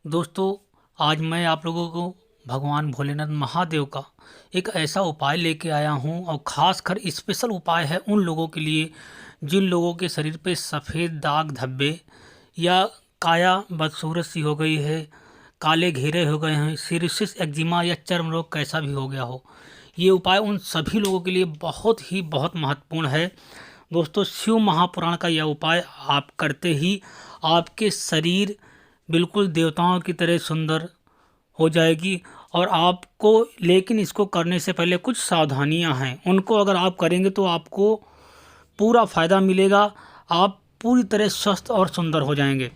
दोस्तों, आज मैं आप लोगों को भगवान भोलेनाथ महादेव का एक ऐसा उपाय लेके आया हूँ और ख़ासकर स्पेशल उपाय है उन लोगों के लिए जिन लोगों के शरीर पे सफ़ेद दाग धब्बे या काया बदसूरत सी हो गई है, काले घेरे हो गए हैं, सिरसिस एक्जिमा या चर्म रोग कैसा भी हो गया हो। ये उपाय उन सभी लोगों के लिए बहुत महत्वपूर्ण है। दोस्तों, शिव महापुराण का यह उपाय आप करते ही आपके शरीर बिल्कुल देवताओं की तरह सुंदर हो जाएगी। और आपको लेकिन इसको करने से पहले कुछ सावधानियां हैं, उनको अगर आप करेंगे तो आपको पूरा फ़ायदा मिलेगा। आप पूरी तरह स्वस्थ और सुंदर हो जाएंगे।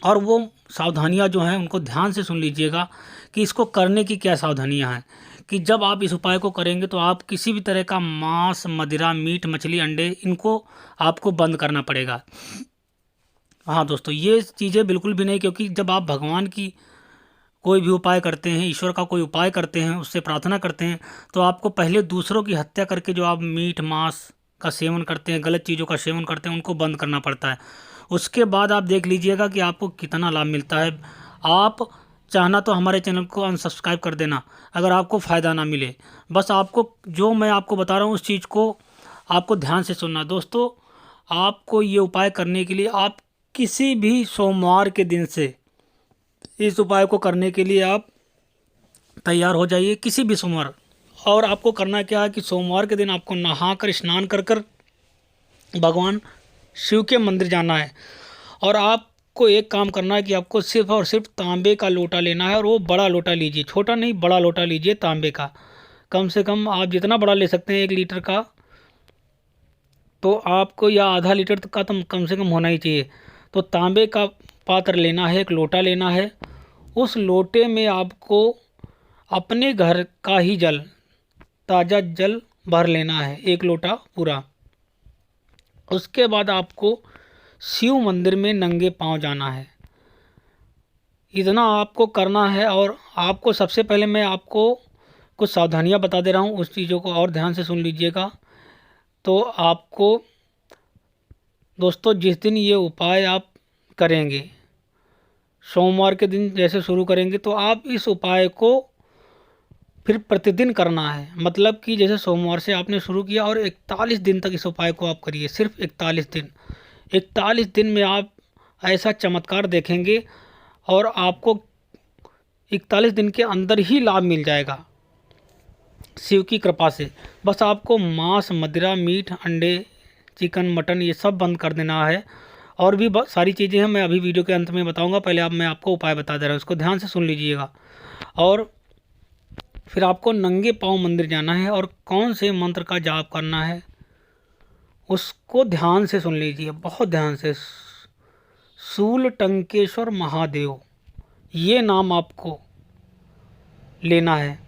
और वो सावधानियां जो हैं उनको ध्यान से सुन लीजिएगा कि इसको करने की क्या सावधानियां हैं। कि जब आप इस उपाय को करेंगे तो आप किसी भी तरह का मांस, मदिरा, मीट, मछली, अंडे इनको आपको बंद करना पड़ेगा। हाँ दोस्तों, ये चीज़ें बिल्कुल भी नहीं, क्योंकि जब आप भगवान की कोई भी उपाय करते हैं, ईश्वर का कोई उपाय करते हैं, उससे प्रार्थना करते हैं, तो आपको पहले दूसरों की हत्या करके जो आप मीट मांस का सेवन करते हैं, गलत चीज़ों का सेवन करते हैं, उनको बंद करना पड़ता है। उसके बाद आप देख लीजिएगा कि आपको कितना लाभ मिलता है। आप चाहना तो हमारे चैनल को अनसब्सक्राइब कर देना अगर आपको फ़ायदा ना मिले। बस आपको जो मैं आपको बता रहा हूँ उस चीज़ को आपको ध्यान से सुनना। दोस्तों, आपको ये उपाय करने के लिए आप किसी भी सोमवार के दिन से इस उपाय को करने के लिए आप तैयार हो जाइए, किसी भी सोमवार। और आपको करना क्या है कि सोमवार के दिन आपको नहाकर स्नान कर कर भगवान शिव के मंदिर जाना है। और आपको एक काम करना है कि आपको सिर्फ और सिर्फ तांबे का लोटा लेना है, और वो बड़ा लोटा लीजिए, छोटा नहीं बड़ा लोटा लीजिए तांबे का। कम से कम आप जितना बड़ा ले सकते हैं 1 लीटर का, तो आपको या आधा लीटर का तो कम से कम होना ही चाहिए। तो तांबे का पात्र लेना है, एक लोटा लेना है। उस लोटे में आपको अपने घर का ही जल, ताज़ा जल भर लेना है, 1 लोटा पूरा। उसके बाद आपको शिव मंदिर में नंगे पांव जाना है। इतना आपको करना है। और आपको सबसे पहले मैं आपको कुछ सावधानियां बता दे रहा हूँ, उस चीज़ों को और ध्यान से सुन लीजिएगा। तो आपको दोस्तों, जिस दिन ये उपाय आप करेंगे, सोमवार के दिन जैसे शुरू करेंगे, तो आप इस उपाय को फिर प्रतिदिन करना है। मतलब कि जैसे सोमवार से आपने शुरू किया और 41 दिन तक इस उपाय को आप करिए, सिर्फ 41 दिन। 41 दिन में आप ऐसा चमत्कार देखेंगे और आपको 41 दिन के अंदर ही लाभ मिल जाएगा शिव की कृपा से। बस आपको मांस, मदिरा, मीट, अंडे, चिकन, मटन ये सब बंद कर देना है। और भी बहुत सारी चीज़ें हैं, मैं अभी वीडियो के अंत में बताऊंगा। पहले मैं आपको उपाय बता दे रहा हूँ, उसको ध्यान से सुन लीजिएगा। और फिर आपको नंगे पांव मंदिर जाना है और कौन से मंत्र का जाप करना है उसको ध्यान से सुन लीजिए, बहुत ध्यान से। शूल टंकेश्वर महादेव, ये नाम आपको लेना है।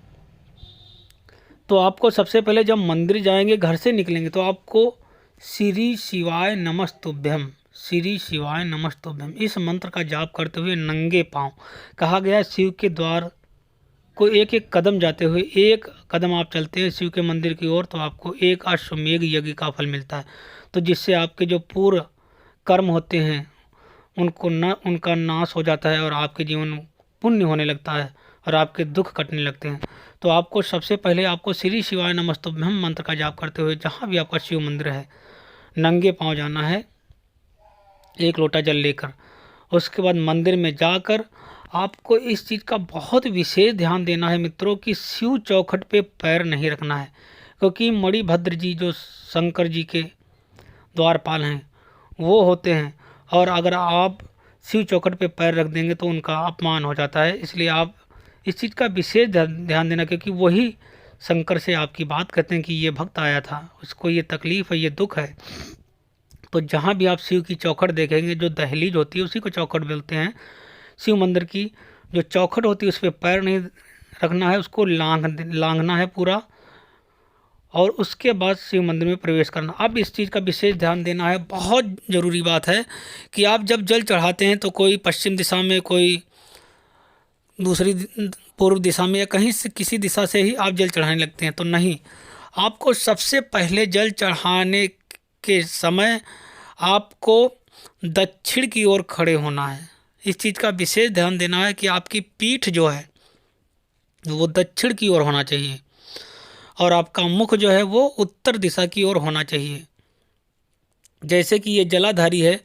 तो आपको सबसे पहले जब मंदिर जाएंगे, घर से निकलेंगे, तो आपको श्री शिवाय नमस्तुभ्यम, श्री शिवाय नमस्तुभ्यम इस मंत्र का जाप करते हुए नंगे पांव, कहा गया है शिव के द्वार को एक एक कदम जाते हुए, एक कदम आप चलते हैं शिव के मंदिर की ओर, तो आपको एक अश्वमेघ यज्ञ का फल मिलता है। तो जिससे आपके जो पूर्व कर्म होते हैं उनका नाश हो जाता है और आपके जीवन में पुण्य होने लगता है और आपके दुख कटने लगते हैं। तो आपको सबसे पहले आपको श्री शिवाय नमस्तुभ्यम मंत्र का जाप करते हुए जहाँ भी आपका शिव मंदिर है, नंगे पाँव जाना है, 1 लोटा जल लेकर। उसके बाद मंदिर में जाकर आपको इस चीज़ का बहुत विशेष ध्यान देना है मित्रों कि शिव चौखट पे पैर नहीं रखना है, क्योंकि मणिभद्र जी जो शंकर जी के द्वारपाल हैं वो होते हैं, और अगर आप शिव चौखट पे पैर रख देंगे तो उनका अपमान हो जाता है। इसलिए आप इस चीज़ का विशेष ध्यान देना, क्योंकि वही शंकर से आपकी बात करते हैं कि ये भक्त आया था, उसको ये तकलीफ़ है, ये दुख है। तो जहाँ भी आप शिव की चौखट देखेंगे, जो दहलीज होती है उसी को चौखट बोलते हैं। शिव मंदिर की जो चौखट होती है उस पर पैर नहीं रखना है, उसको लांघना है पूरा, और उसके बाद शिव मंदिर में प्रवेश करना। अब इस चीज़ का विशेष ध्यान देना है, बहुत ज़रूरी बात है कि आप जब जल चढ़ाते हैं तो कोई पश्चिम दिशा में, कोई दूसरी पूर्व दिशा में, या कहीं से किसी दिशा से ही आप जल चढ़ाने लगते हैं, तो नहीं। आपको सबसे पहले जल चढ़ाने के समय आपको दक्षिण की ओर खड़े होना है, इस चीज़ का विशेष ध्यान देना है कि आपकी पीठ जो है वो दक्षिण की ओर होना चाहिए और आपका मुख जो है वो उत्तर दिशा की ओर होना चाहिए। जैसे कि ये जलाधारी है,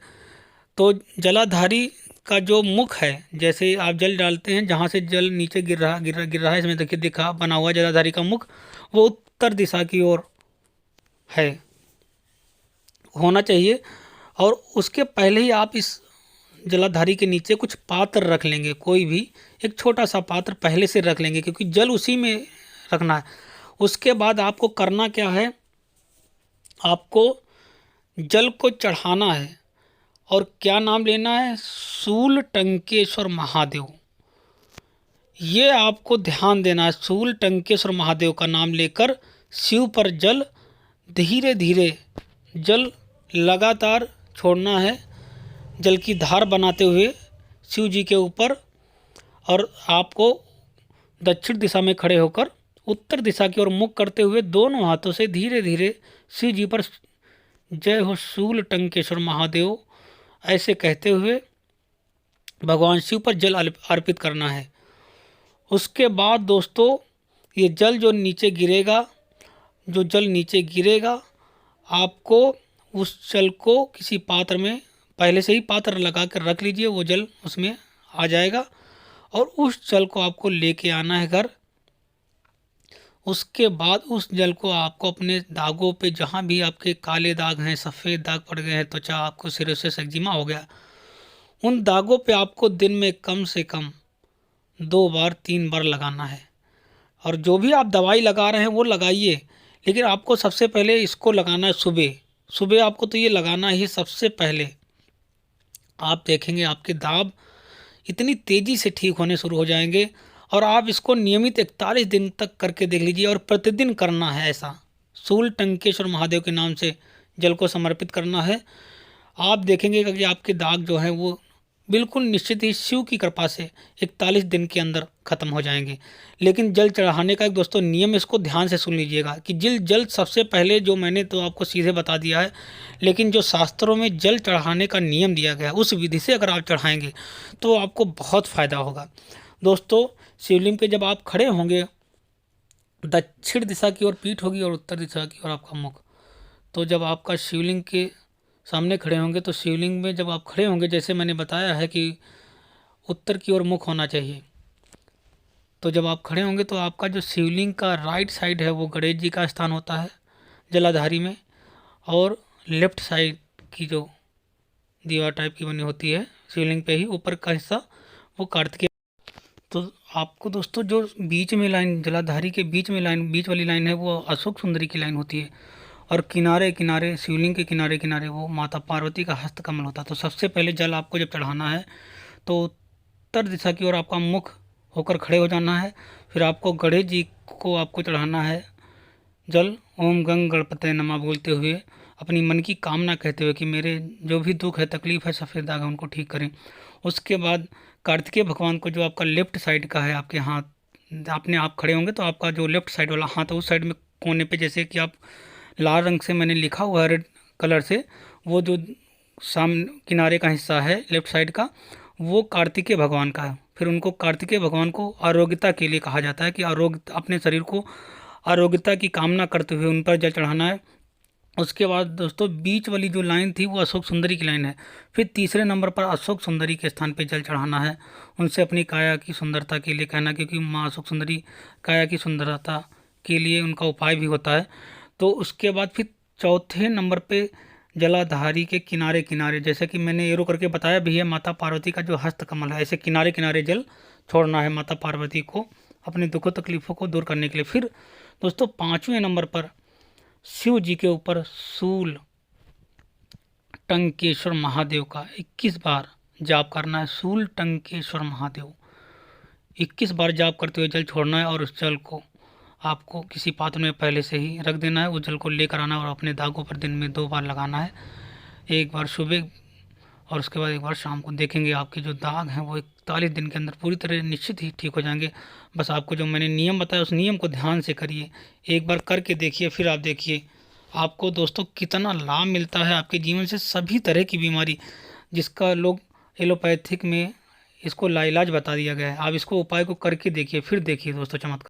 तो जलाधारी का जो मुख है, जैसे आप जल डालते हैं, जहाँ से जल नीचे गिर रहा है, इसमें देखिए दिखा बना हुआ जलाधारी का मुख वो उत्तर दिशा की ओर है, होना चाहिए। और उसके पहले ही आप इस जलाधारी के नीचे कुछ पात्र रख लेंगे, कोई भी एक छोटा सा पात्र पहले से रख लेंगे, क्योंकि जल उसी में रखना है। उसके बाद आपको करना क्या है, आपको जल को चढ़ाना है और क्या नाम लेना है, शूल टंकेश्वर महादेव। ये आपको ध्यान देना है, शूल टंकेश्वर महादेव का नाम लेकर शिव पर जल धीरे धीरे जल लगातार छोड़ना है, जल की धार बनाते हुए शिव जी के ऊपर। और आपको दक्षिण दिशा में खड़े होकर उत्तर दिशा की ओर मुख करते हुए दोनों हाथों से धीरे धीरे शिव जी पर जय हो शूल टंकेश्वर महादेव ऐसे कहते हुए भगवान शिव पर जल अर्पित करना है। उसके बाद दोस्तों ये जल जो नीचे गिरेगा, जो जल नीचे गिरेगा, आपको उस जल को किसी पात्र में पहले से ही पात्र लगा कर रख लीजिए, वो जल उसमें आ जाएगा और उस जल को आपको लेके आना है घर। उसके बाद उस जल को आपको अपने दागों पे, जहाँ भी आपके काले दाग हैं, सफ़ेद दाग पड़ गए हैं, त्वचा आपको सिरोसिस एक्जिमा हो गया, उन दागों पे आपको दिन में कम से कम 2 बार 3 बार लगाना है। और जो भी आप दवाई लगा रहे हैं वो लगाइए, लेकिन आपको सबसे पहले इसको लगाना है सुबह। सुबह आपको तो ये लगाना ही सबसे पहले। आप देखेंगे आपके दाग इतनी तेज़ी से ठीक होने शुरू हो जाएंगे। और आप इसको नियमित 41 दिन तक करके देख लीजिए और प्रतिदिन करना है ऐसा। शूल टंकेश्वर महादेव के नाम से जल को समर्पित करना है। आप देखेंगे कि आपके दाग जो हैं वो बिल्कुल निश्चित ही शिव की कृपा से 41 दिन के अंदर ख़त्म हो जाएंगे। लेकिन जल चढ़ाने का एक दोस्तों नियम, इसको ध्यान से सुन लीजिएगा कि जल सबसे पहले, जो मैंने तो आपको सीधे बता दिया है, लेकिन जो शास्त्रों में जल चढ़ाने का नियम दिया गया है उस विधि से अगर आप चढ़ाएंगे तो आपको बहुत फ़ायदा होगा। दोस्तों शिवलिंग पे जब आप खड़े होंगे, दक्षिण दिशा की ओर पीठ होगी और उत्तर दिशा की ओर आपका मुख। तो जब आपका शिवलिंग के सामने खड़े होंगे तो शिवलिंग में जब आप खड़े होंगे, जैसे मैंने बताया है कि उत्तर की ओर मुख होना चाहिए, तो जब आप खड़े होंगे तो आपका जो शिवलिंग का राइट साइड है वो गणेश जी का स्थान होता है जलाधारी में, और लेफ्ट साइड की जो दीवार टाइप की बनी होती है शिवलिंग पे ही ऊपर का हिस्सा वो कार्तिकेय। तो आपको दोस्तों जो बीच में लाइन, जलाधारी के बीच में लाइन, बीच वाली लाइन है वो अशोक सुंदरी की लाइन होती है, और किनारे किनारे, शिवलिंग के किनारे किनारे वो माता पार्वती का हस्त कमल होता है। तो सबसे पहले जल आपको जब चढ़ाना है तो उत्तर दिशा की ओर आपका मुख होकर खड़े हो जाना है। फिर आपको गणेश जी को आपको चढ़ाना है जल, ओम गंग गणपते नमः बोलते हुए, अपनी मन की कामना कहते हुए कि मेरे जो भी दुख है, तकलीफ है, सफ़ेद दाग है, उनको ठीक करें। उसके बाद कार्तिकेय भगवान को, जो आपका लेफ्ट साइड का है, आपके हाथ, आपने आप खड़े होंगे तो आपका जो लेफ्ट साइड वाला हाथ है उस साइड में कोने पे, जैसे कि आप लाल रंग से मैंने लिखा हुआ है रेड कलर से, वो जो सामने किनारे का हिस्सा है लेफ्ट साइड का वो कार्तिकेय भगवान का है। फिर उनको, कार्तिकेय भगवान को आरोग्यता के लिए कहा जाता है कि आरोग्य, अपने शरीर को आरोग्यता की कामना करते हुए उन पर जल चढ़ाना है। उसके बाद दोस्तों बीच वाली जो लाइन थी वो अशोक सुंदरी की लाइन है। फिर तीसरे नंबर पर अशोक सुंदरी के स्थान पे जल चढ़ाना है, उनसे अपनी काया की सुंदरता के लिए कहना, क्योंकि माँ अशोक सुंदरी काया की सुंदरता के लिए उनका उपाय भी होता है। तो उसके बाद फिर चौथे नंबर पे जलाधारी के किनारे किनारे, जैसे कि मैंने एरो करके बताया भी है, माता पार्वती का जो हस्त कमल है, ऐसे किनारे किनारे जल छोड़ना है माता पार्वती को अपने दुखों तकलीफ़ों को दूर करने के लिए। फिर दोस्तों 5वें नंबर पर शिव जी के ऊपर शूल टंकेश्वर महादेव का 21 बार जाप करना है। शूल टंकेश्वर महादेव 21 बार जाप करते हुए जल छोड़ना है, और उस जल को आपको किसी पात्र में पहले से ही रख देना है। उस जल को लेकर आना और अपने दागों पर दिन में 2 बार लगाना है, एक बार सुबह और उसके बाद एक बार शाम को। देखेंगे आपके जो दाग हैं वो 41 दिन के अंदर पूरी तरह निश्चित ही ठीक हो जाएंगे। बस आपको जो मैंने नियम बताया उस नियम को ध्यान से करिए, एक बार करके देखिए, फिर आप देखिए आपको दोस्तों कितना लाभ मिलता है आपके जीवन से। सभी तरह की बीमारी, जिसका लोग एलोपैथिक में इसको लाइलाज बता दिया गया है। आप इसको उपाय को करके देखिए, फिर देखिए दोस्तों चमत्कार।